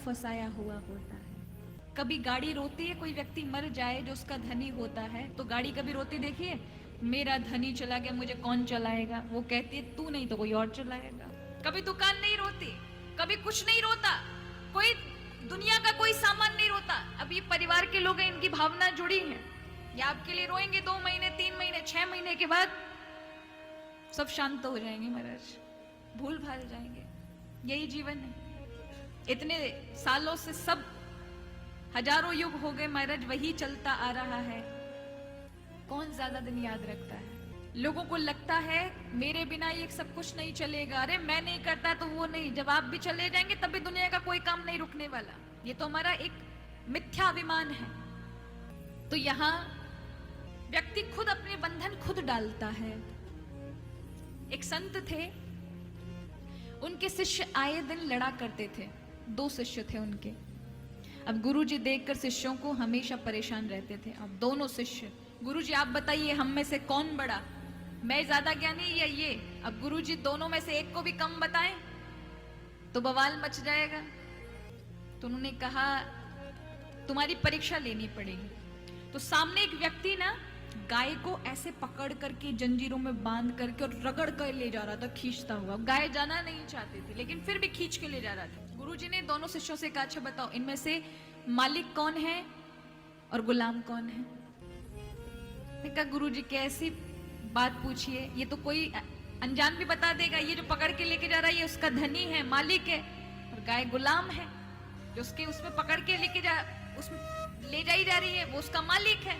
फंसाया हुआ होता है। कभी गाड़ी रोती है, कोई व्यक्ति मर जाए जो उसका धनी होता है, तो गाड़ी कभी रोती देखिए, मेरा धनी चला गया, मुझे कौन चलाएगा? वो कहती है तू नहीं तो कोई और चलाएगा। कभी दुकान नहीं रोती, कभी कुछ नहीं रोता, कोई दुनिया का कोई सामान नहीं रोता। अब ये परिवार के लोग हैं, इनकी भावना जुड़ी है, ये आपके लिए रोएंगे 2 महीने 3 महीने 6 महीने के बाद सब शांत हो जाएंगे महाराज, भूल भाल जाएंगे। यही जीवन है। इतने सालों से सब हजारों युग हो गए महाराज, वही चलता आ रहा है। कौन ज्यादा दिन याद रखता है? लोगों को लगता है मेरे बिना ये सब कुछ नहीं चलेगा, अरे मैं नहीं करता तो वो नहीं। जब आप भी चले जाएंगे तब भी दुनिया का कोई काम नहीं रुकने वाला। ये तो हमारा एक मिथ्या अभिमान है। तो यहाँ व्यक्ति खुद अपने बंधन खुद डालता है। एक संत थे, उनके शिष्य आए दिन लड़ा करते थे। 2 शिष्य थे उनके। अब गुरुजी देखकर शिष्यों को हमेशा परेशान रहते थे। अब दोनों शिष्य, गुरुजी आप बताइए हम में से कौन बड़ा, मैं ज्यादा ज्ञानी या ये? अब गुरुजी दोनों में से एक को भी कम बताएं तो बवाल मच जाएगा। तो उन्होंने कहा तुम्हारी परीक्षा लेनी पड़ेगी। तो सामने एक व्यक्ति ना गाय को ऐसे पकड़ करके जंजीरों में बांध करके और रगड़ कर ले जा रहा था, खींचता हुआ। गाय जाना नहीं चाहती थी लेकिन फिर भी खींच के ले जा रहा था। गुरुजी ने दोनों शिष्यों से कहा अच्छा बताओ इनमें से मालिक कौन है और गुलाम कौन है? मैंने कहा गुरुजी कैसी बात पूछिए, ये तो कोई अनजान भी बता देगा। ये जो पकड़ के लेके जा रहा है ये उसका धनी है, मालिक है, और गाय गुलाम है जो उसके उसमें पकड़ के लेके उसमें ले जाई जा रही है, वो उसका मालिक है।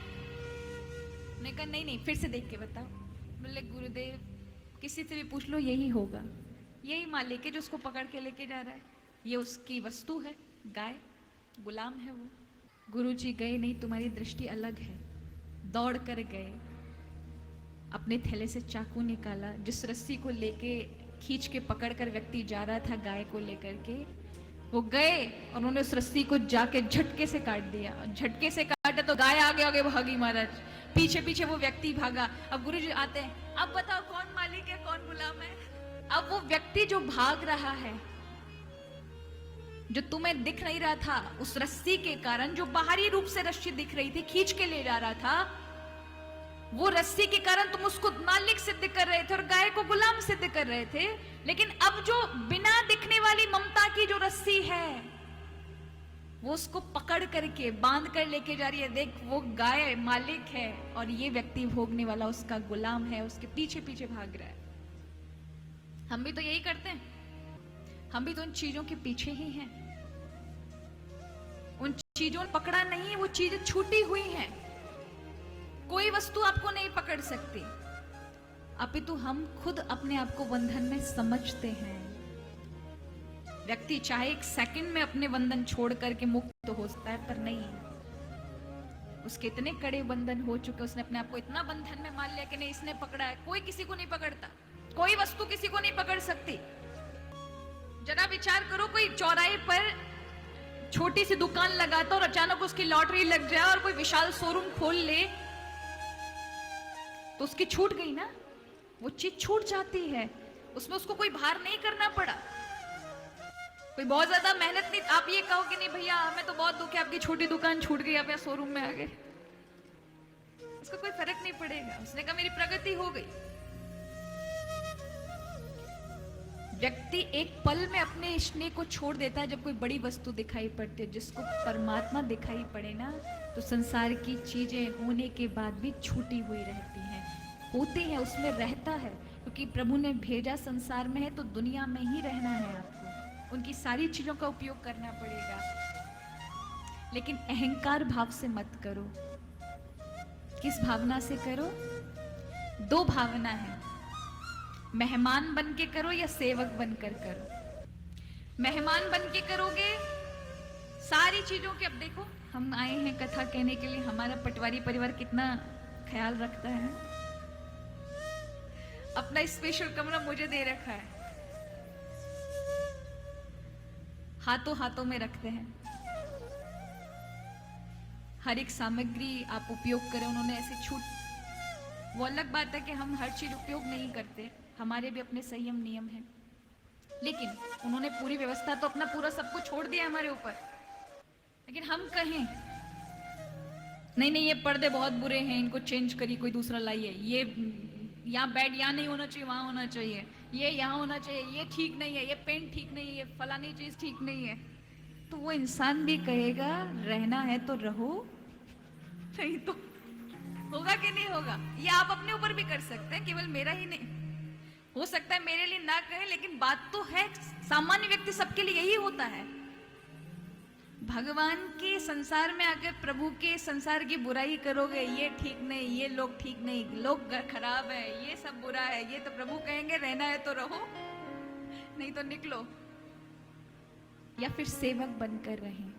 मैंने कहा नहीं फिर से देख के बताओ। बोले गुरुदेव किसी से भी पूछ लो यही होगा, यही मालिक है जो उसको पकड़ के लेके जा रहा है, ये उसकी वस्तु है, गाय गुलाम है वो। गुरुजी गए नहीं, तुम्हारी दृष्टि अलग है। दौड़ कर गए, अपने थैले से चाकू निकाला, जिस रस्सी को लेके खींच के पकड़ कर व्यक्ति जा रहा था गाय को लेकर के, वो गए और उन्होंने उस रस्सी को जाके झटके से काट दिया। झटके से काटा तो गाय आगे आगे भागी महाराज, पीछे पीछे वो व्यक्ति भागा। अब गुरुजी आते हैं, अब बताओ कौन मालिक है कौन गुलाम है? अब वो व्यक्ति जो भाग रहा है, जो तुम्हें दिख नहीं रहा था उस रस्सी के कारण, जो बाहरी रूप से रस्सी दिख रही थी, खींच के ले जा रहा था, वो रस्सी के कारण तुम उसको मालिक सिद्ध कर रहे थे और गाय को गुलाम सिद्ध कर रहे थे। लेकिन अब जो बिना दिखने वाली ममता की जो रस्सी है, वो उसको पकड़ करके बांध कर लेके जा रही है। देख वो गाय मालिक है और ये व्यक्ति भोगने वाला उसका गुलाम है, उसके पीछे पीछे भाग रहा है। हम भी तो यही करते हैं, हम भी तो उन चीजों के पीछे ही हैं। उन चीजों ने पकड़ा नहीं, वो चीजें छूटी हुई हैं। कोई वस्तु आपको नहीं पकड़ सकती, अपितु हम खुद अपने आप को बंधन में समझते हैं। व्यक्ति चाहे 1 सेकंड में अपने बंधन छोड़ करके मुक्त हो सकता है, पर नहीं, उसके इतने कड़े बंधन हो चुके, उसने अपने आप को इतना बंधन में मान लिया कि नहीं इसने पकड़ा है। कोई किसी को नहीं पकड़ता, कोई वस्तु किसी को नहीं पकड़ सकती। जरा विचार करो, कोई चौराहे पर छोटी सी दुकान लगाता और अचानक उसकी लॉटरी लग जाए और कोई विशाल शोरूम खोल ले, तो उसकी छूट गई ना, वो चीज छूट जाती है, उसमें उसको कोई भार नहीं करना पड़ा, कोई बहुत ज्यादा मेहनत नहीं। आप ये कहो कि नहीं भैया हमें तो बहुत दुख है, आपकी छोटी दुकान छूट गई, आप यहाँ शोरूम में आ गए, उसको कोई फर्क नहीं पड़ेगा। उसने कहा मेरी प्रगति हो गई। व्यक्ति एक पल में अपने स्नेह को छोड़ देता है जब कोई बड़ी वस्तु दिखाई पड़ती है। जिसको परमात्मा दिखाई पड़े ना, तो संसार की चीजें होने के बाद भी छूटी हुई रहती हैं, होती हैं, उसमें रहता है, क्योंकि प्रभु ने भेजा संसार में है तो दुनिया में ही रहना है आपको, उनकी सारी चीजों का उपयोग करना पड़ेगा। लेकिन अहंकार भाव से मत करो। किस भावना से करो? 2 भावना है, मेहमान बन के करो या सेवक बनकर करो। मेहमान बन के करोगे सारी चीजों के, अब देखो हम आए हैं कथा कहने के लिए, हमारा पटवारी परिवार कितना ख्याल रखता है, अपना स्पेशल कमरा मुझे दे रखा है, हाथों हाथों में रखते हैं, हर एक सामग्री आप उपयोग करें, उन्होंने ऐसे छूट। वो अलग बात है कि हम हर चीज उपयोग नहीं करते, हमारे भी अपने संयम नियम हैं, लेकिन उन्होंने पूरी व्यवस्था तो अपना पूरा सब कुछ छोड़ दिया हमारे ऊपर। लेकिन हम कहें नहीं नहीं ये पर्दे बहुत बुरे हैं, इनको चेंज करिए, कोई दूसरा लाइए, ये यहाँ बेड यहाँ नहीं होना चाहिए, वहां होना चाहिए, ये यहाँ होना चाहिए, ये ठीक नहीं है, ये पेंट ठीक नहीं है, ये फलानी चीज ठीक नहीं है, तो वो इंसान भी कहेगा रहना है तो रहो, नहीं तो होगा कि नहीं होगा। ये आप अपने ऊपर भी कर सकते हैं, केवल मेरा ही नहीं। हो सकता है मेरे लिए ना कहे, लेकिन बात तो है सामान्य व्यक्ति सबके लिए यही होता है। भगवान के संसार में आकर प्रभु के संसार की बुराई करोगे, ये ठीक नहीं, ये लोग ठीक नहीं, लोग खराब है, ये सब बुरा है, ये तो प्रभु कहेंगे रहना है तो रहो, नहीं तो निकलो। या फिर सेवक बनकर रहें,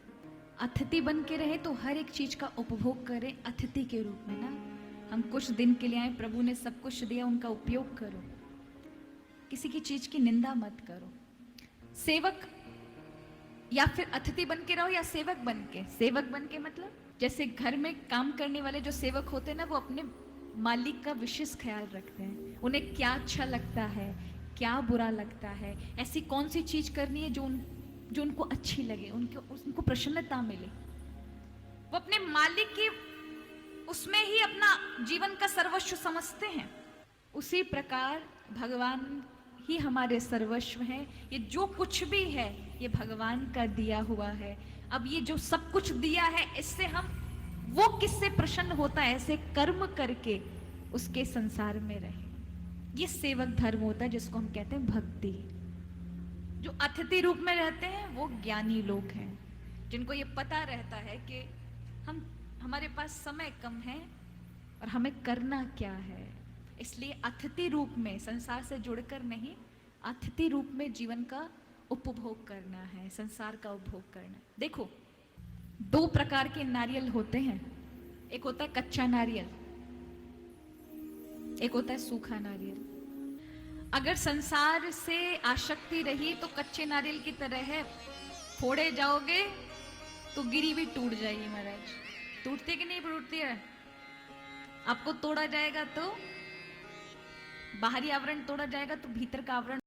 अतिथि बन के रहे तो हर एक चीज का उपभोग करें अतिथि के रूप में ना। हम कुछ दिन के लिए आए, प्रभु ने सब कुछ दिया, उनका उपयोग करो, किसी की चीज की निंदा मत करो। सेवक या फिर अतिथि बन के रहो या सेवक बन के। सेवक बन के मतलब जैसे घर में काम करने वाले जो सेवक होते हैं ना, वो अपने मालिक का विशेष ख्याल रखते हैं, उन्हें क्या अच्छा लगता है, क्या बुरा लगता है, ऐसी कौन सी चीज करनी है जो उनको अच्छी लगे, उनको प्रसन्नता मिले। वो अपने मालिक की उसमें ही अपना जीवन का सर्वस्व समझते हैं। उसी प्रकार भगवान ही हमारे सर्वस्व हैं। ये जो कुछ भी है ये भगवान का दिया हुआ है। अब ये जो सब कुछ दिया है, इससे हम वो किससे प्रसन्न होता है, ऐसे कर्म करके उसके संसार में रहे। ये सेवक धर्म होता है, जिसको हम कहते हैं भक्ति। जो अतिथि रूप में रहते हैं वो ज्ञानी लोग हैं, जिनको ये पता रहता है कि हमारे पास समय कम है और हमें करना क्या है। इसलिए अतिथि रूप में संसार से जुड़कर नहीं, अतिथि रूप में जीवन का उपभोग करना है, संसार का उपभोग करना है। देखो, दो प्रकार के नारियल होते हैं, एक होता है कच्चा नारियल, एक होता है सूखा नारियल। अगर संसार से आसक्ति रही तो कच्चे नारियल की तरह है, फोड़े जाओगे तो गिरी भी टूट जाएगी महाराज। टूटती कि नहीं टूटती है? आपको तोड़ा जाएगा तो बाहरी आवरण तोड़ा जाएगा तो भीतर का आवरण